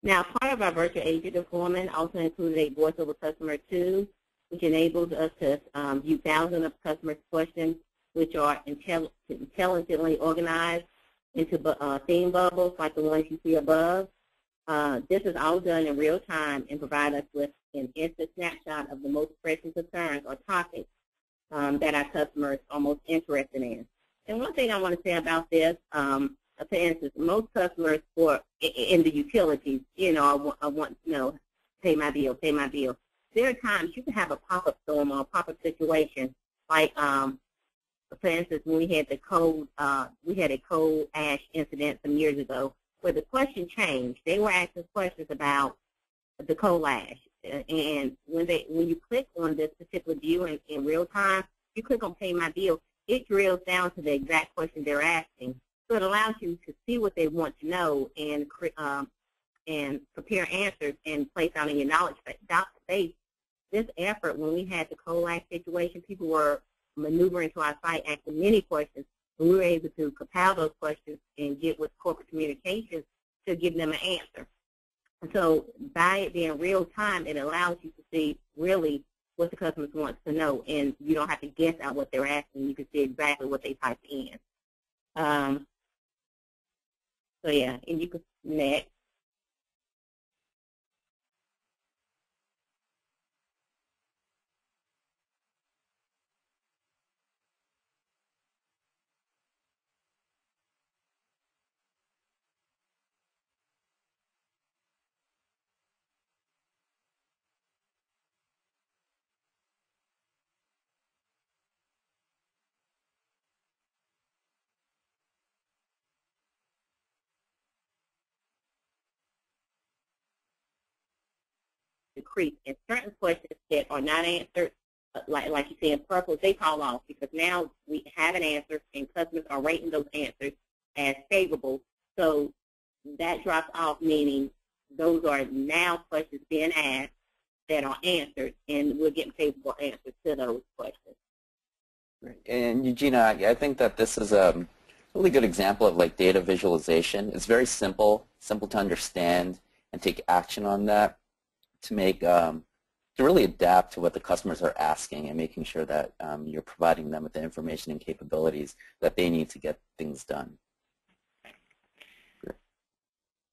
Speaker 4: Now, part of our virtual agent deployment also included a voice-over customer tool, which enables us to view thousands of customers' questions, which are intelligently organized into theme bubbles like the ones you see above. This is all done in real time and provide us with an instant snapshot of the most pressing concerns or topics that our customers are most interested in. And one thing I want to say about this, for instance, most customers in the utilities, you know, I want, you know, pay my bill, pay my bill. There are times you can have a pop-up storm or a pop-up situation, like, for instance, when we had a coal ash incident some years ago, where the question changed. They were asking questions about the coal ash, and when you click on this particular view in real time, you click on Pay My Bill, it drills down to the exact question they're asking. So it allows you to see what they want to know and prepare answers and place out in your knowledge base. This effort, when we had the coal ash situation, people were maneuvering to our site, asking many questions. We were able to compile those questions and get with corporate communications to give them an answer. And so by it being real time, it allows you to see really what the customers want to know, and you don't have to guess out what they're asking. You can see exactly what they typed in. So yeah, and you can next. Decrease in certain questions that are not answered, like you say in purple, they fall off because now we we have an answer, and customers are rating those answers as favorable. So that drops off, meaning those are now questions being asked that are answered, and we're getting favorable answers to those questions.
Speaker 2: And Eugenia, I think that this is a really good example of like data visualization. It's very simple to understand and take action on that to make to really adapt to what the customers are asking and making sure that you're providing them with the information and capabilities that they need to get things done.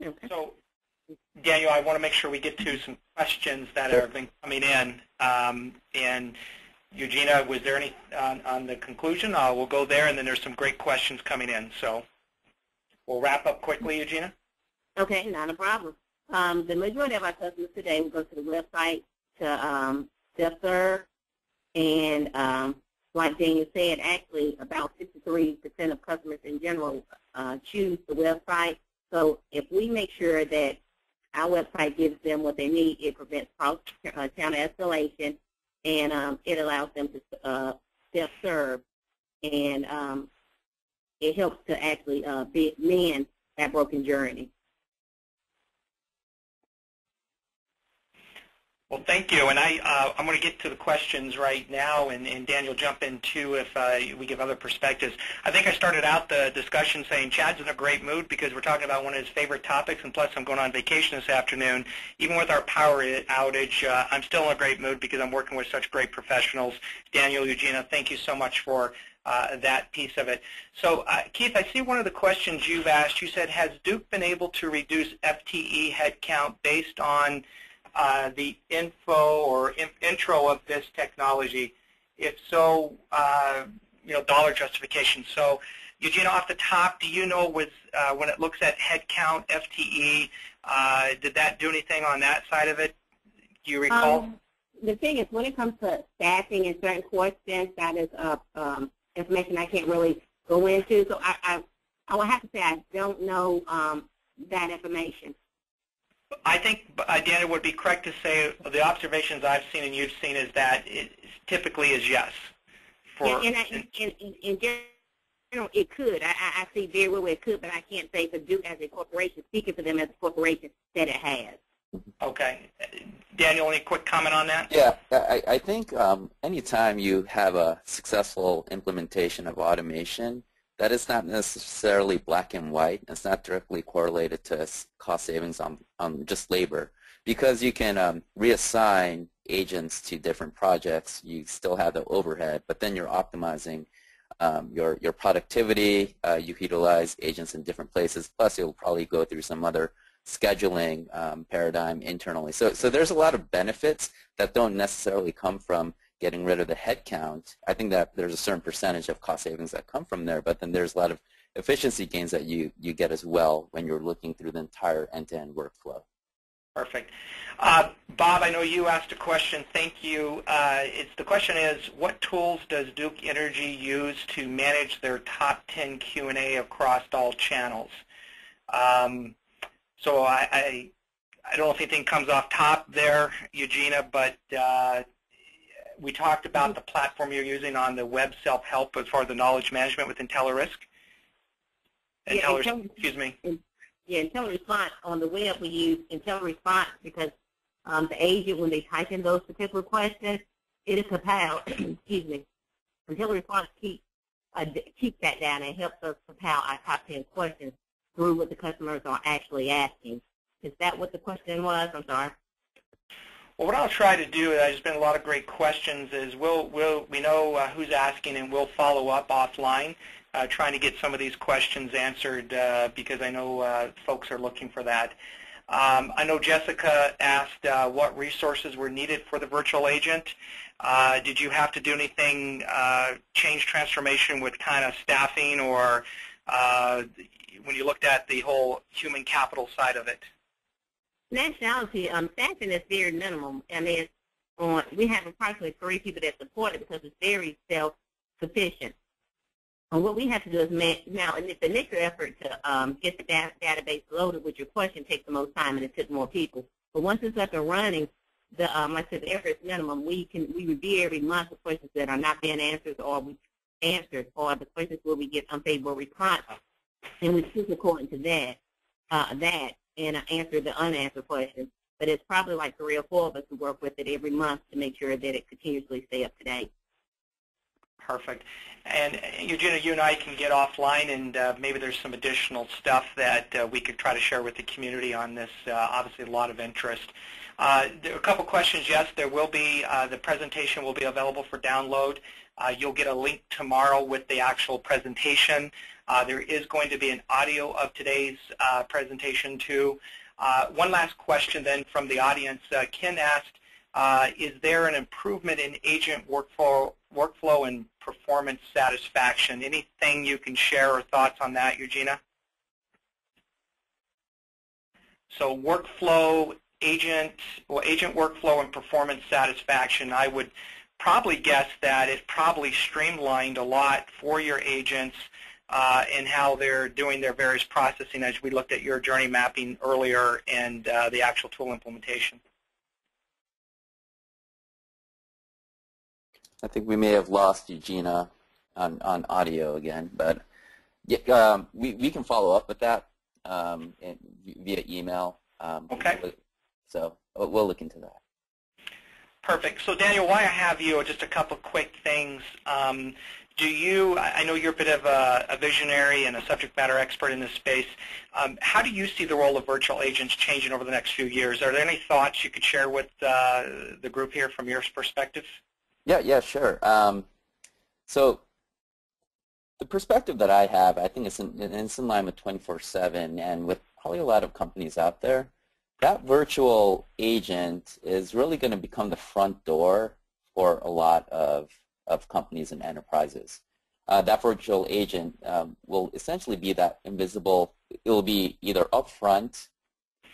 Speaker 4: Okay.
Speaker 1: So, Daniel, I want to make sure we get to some questions that have been coming in. And Eugenia, was there any on the conclusion? We'll go there, and then there's some great questions coming in. So we'll wrap up quickly, Eugenia.
Speaker 4: Okay, not a problem. The majority of our customers today will go to the website to self-serve, and like Daniel said, actually about 63% of customers in general choose the website. So if we make sure that our website gives them what they need, it prevents cross-channel escalation, and it allows them to self-serve, and it helps to actually mend that broken journey.
Speaker 1: Well, thank you, and I'm going to get to the questions right now, and Daniel, jump in too if we give other perspectives. I think I started out the discussion saying Chad's in a great mood because we're talking about one of his favorite topics, and plus I'm going on vacation this afternoon. Even with our power outage, I'm still in a great mood because I'm working with such great professionals. Daniel, Eugenia, thank you so much for that piece of it. So, Keith, I see one of the questions you've asked. You said, has Duke been able to reduce FTE headcount based on the info or intro of this technology? If so, dollar justification. So, Eugenia, off the top, do you know when it looks at headcount, FTE, did that do anything on that side of it? Do you recall?
Speaker 4: The thing is, when it comes to staffing and certain questions, that is information I can't really go into. So I would have to say I don't know that information.
Speaker 1: I think, Daniel, would be correct to say the observations I've seen and you've seen is that it typically is yes.
Speaker 4: In general, it could. I see very well it could, but I can't say for Duke as a corporation, speaking for them as a corporation, that it has.
Speaker 1: Okay. Daniel, any quick comment on that?
Speaker 2: Yeah, I think anytime you have a successful implementation of automation, that is not necessarily black and white. It's not directly correlated to cost savings on just labor. Because you can reassign agents to different projects, you still have the overhead, but then you're optimizing your productivity. You utilize agents in different places, plus you'll probably go through some other scheduling paradigm internally. So there's a lot of benefits that don't necessarily come from getting rid of the headcount. I think that there's a certain percentage of cost savings that come from there, but then there's a lot of efficiency gains that you get as well when you're looking through the entire end-to-end workflow.
Speaker 1: Perfect. Bob, I know you asked a question. Thank you. The question is, what tools does Duke Energy use to manage their top 10 Q&A across all channels? So I don't know if anything comes off top there, Eugenia, but we talked about the platform you're using on the web self-help as far as the knowledge management with IntelliRisk. Excuse me.
Speaker 4: Yeah, IntelliResponse. On the web, we use IntelliResponse because the agent, when they type in those particular questions, it is compiled. Excuse me. IntelliResponse keeps that down and helps us compile our top 10 questions through what the customers are actually asking. Is that what the question was? I'm sorry.
Speaker 1: Well, what I'll try to do, there's been a lot of great questions, is we know who's asking, and we'll follow up offline, trying to get some of these questions answered because I know folks are looking for that. I know Jessica asked what resources were needed for the virtual agent. Did you have to do anything, change transformation with kind of staffing, or when you looked at the whole human capital side of it?
Speaker 4: Nationality, staffing is very minimal. I mean, we have approximately 3 people that support it because it's very self-sufficient. And what we have to do is now, and it's the initial effort to get the database loaded with your question takes the most time, and it took more people. But once it's up and running, like I said, the effort is minimum. We review every month the questions that are not being answered, or we answered or the questions where we get unfavorable response, and we choose according to that, and answer the unanswered questions. But it's probably like 3 or 4 of us who work with it every month to make sure that it continuously stay up to date.
Speaker 1: Perfect. And Eugenia, you and I can get offline, and maybe there's some additional stuff that we could try to share with the community on this. Obviously, a lot of interest. There are a couple questions. Yes, there will be. The presentation will be available for download. You'll get a link tomorrow with the actual presentation. There is going to be an audio of today's presentation too. One last question then from the audience. Ken asked, is there an improvement in agent workflow and performance satisfaction? Anything you can share or thoughts on that, Eugenia? So agent workflow and performance satisfaction, I would probably guess that it probably streamlined a lot for your agents and how they're doing their various processing as we looked at your journey mapping earlier and the actual tool implementation.
Speaker 2: I think we may have lost Eugenia on audio again, but yeah, we can follow up with that via email.
Speaker 1: Okay.
Speaker 2: So we'll look into that.
Speaker 1: Perfect. So Daniel, while I have you, just a couple quick things. I know you're a bit of a visionary and a subject matter expert in this space. How do you see the role of virtual agents changing over the next few years? Are there any thoughts you could share with the group here from your perspective? Yeah,
Speaker 2: sure. So the perspective that I have, I think it's in line with 24/7 and with probably a lot of companies out there. That virtual agent is really going to become the front door for a lot of companies and enterprises. That virtual agent will essentially be that invisible, it will be either upfront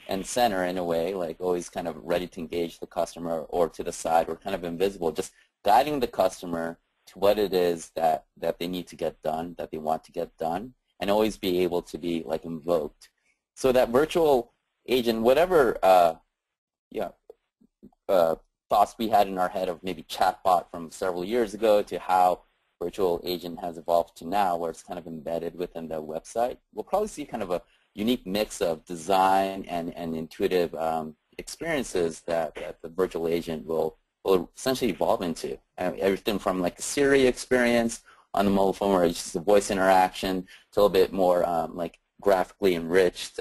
Speaker 2: and center in a way, like always kind of ready to engage the customer, or to the side, or kind of invisible, just guiding the customer to what it is that they need to get done, that they want to get done, and always be able to be like invoked. So that virtual agent, whatever thoughts we had in our head of maybe chatbot from several years ago to how virtual agent has evolved to now, where it's kind of embedded within the website, we'll probably see kind of a unique mix of design and intuitive experiences that the virtual agent will essentially evolve into. Everything from like a Siri experience on the mobile phone where it's just a voice interaction to a little bit more like graphically enriched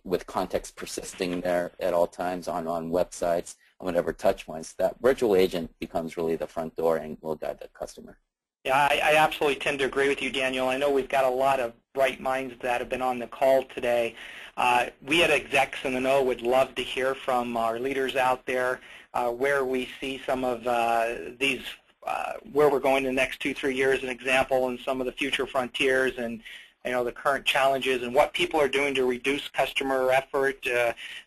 Speaker 2: with context persisting there at all times on websites and whatever touch points. That virtual agent becomes really the front door and will guide the customer.
Speaker 1: Yeah, I absolutely tend to agree with you, Daniel. I know we've got a lot of bright minds that have been on the call today. We at Execs in the Know would love to hear from our leaders out there where we see some of these, where we're going in the next 2-3 years, an example, and some of the future frontiers, and the current challenges, and what people are doing to reduce customer effort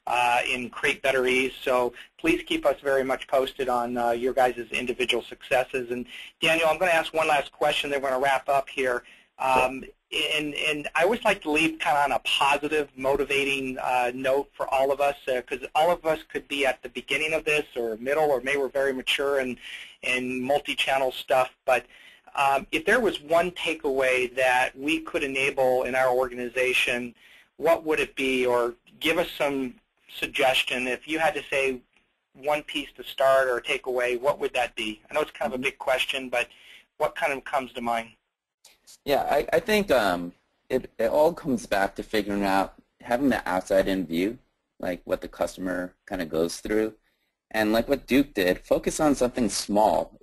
Speaker 1: and create better ease. So please keep us very much posted on your guys' individual successes. And Daniel, I'm going to ask one last question, then we're going to wrap up here. And I always like to leave kind of on a positive, motivating note for all of us, because all of us could be at the beginning of this or middle, or maybe we're very mature in multi-channel stuff. But if there was one takeaway that we could enable in our organization, what would it be? Or give us some suggestion. If you had to say one piece to start or take away, what would that be? I know it's kind of a big question, but what kind of comes to mind?
Speaker 2: Yeah, I think it all comes back to figuring out, having the outside-in view, like what the customer kind of goes through. And like what Duke did, focus on something small.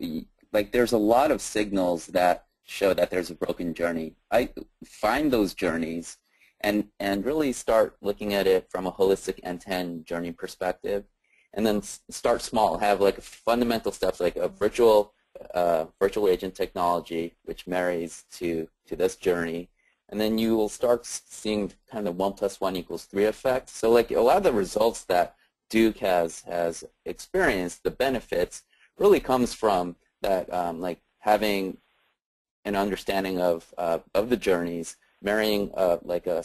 Speaker 2: Like there's a lot of signals that show that there's a broken journey. I find those journeys and really start looking at it from a holistic end-to-end journey perspective, and then start small. Have like fundamental steps like a virtual agent technology which marries to this journey, and then you will start seeing kind of 1 + 1 = 3 effect. So like a lot of the results that Duke has experienced, the benefits really comes from that like having an understanding of the journeys, marrying like a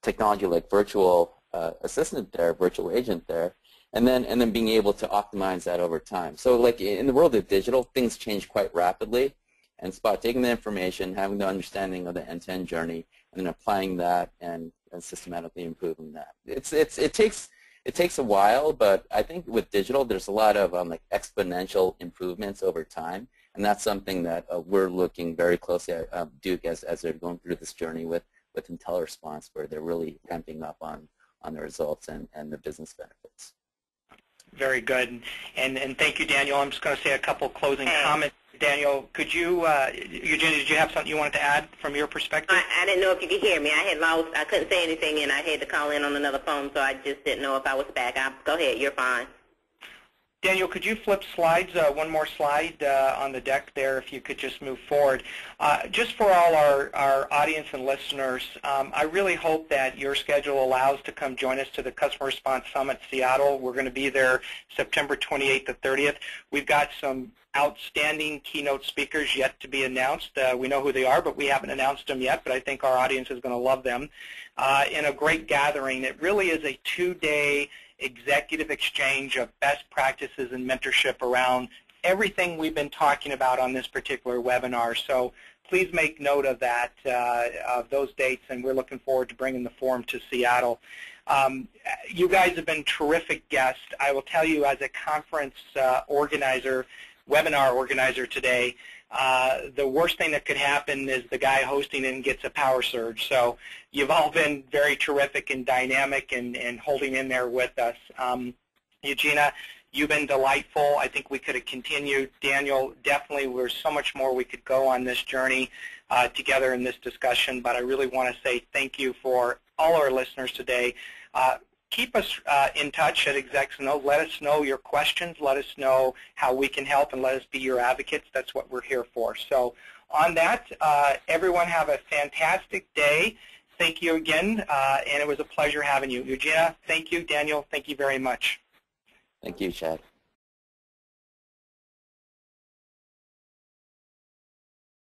Speaker 2: technology like virtual assistant there, virtual agent there, and then being able to optimize that over time. So like in the world of digital, things change quite rapidly, And Spot, taking the information, having the understanding of the end-to-end journey, and then applying that and systematically improving that. It takes a while, but I think with digital, there's a lot of like exponential improvements over time, and that's something that we're looking very closely at Duke as they're going through this journey with IntelliResponse, where they're really ramping up on the results and the business benefits.
Speaker 1: Very good. And thank you, Daniel. I'm just going to say a couple closing comments. Daniel, could you, Eugenia, did you have something you wanted to add from your perspective?
Speaker 4: I didn't know if you could hear me. I couldn't say anything, and I had to call in on another phone, so I just didn't know if I was back. Go ahead. You're fine.
Speaker 1: Daniel, could you flip slides, one more slide on the deck there, if you could just move forward. Just for all our audience and listeners, I really hope that your schedule allows to come join us to the Customer Response Summit Seattle. We're going to be there September 28th to 30th. We've got some outstanding keynote speakers yet to be announced. We know who they are, but we haven't announced them yet, but I think our audience is going to love them. In a great gathering, it really is a two-day executive exchange of best practices and mentorship around everything we've been talking about on this particular webinar. So please make note of that, of those dates, and we're looking forward to bringing the forum to Seattle. You guys have been terrific guests. I will tell you, as a conference organizer, webinar organizer today, the worst thing that could happen is the guy hosting it gets a power surge. So you've all been very terrific and dynamic and holding in there with us. Eugenia, you've been delightful. I think we could have continued. Daniel, definitely there's so much more we could go on this journey together in this discussion, but I really want to say thank you for all our listeners today. Keep us in touch at ExecSNO. Let us know your questions. Let us know how we can help, and let us be your advocates. That's what we're here for. So on that, everyone have a fantastic day. Thank you again, and it was a pleasure having you. Eugenia, thank you. Daniel, thank you very much.
Speaker 2: Thank you, Chad.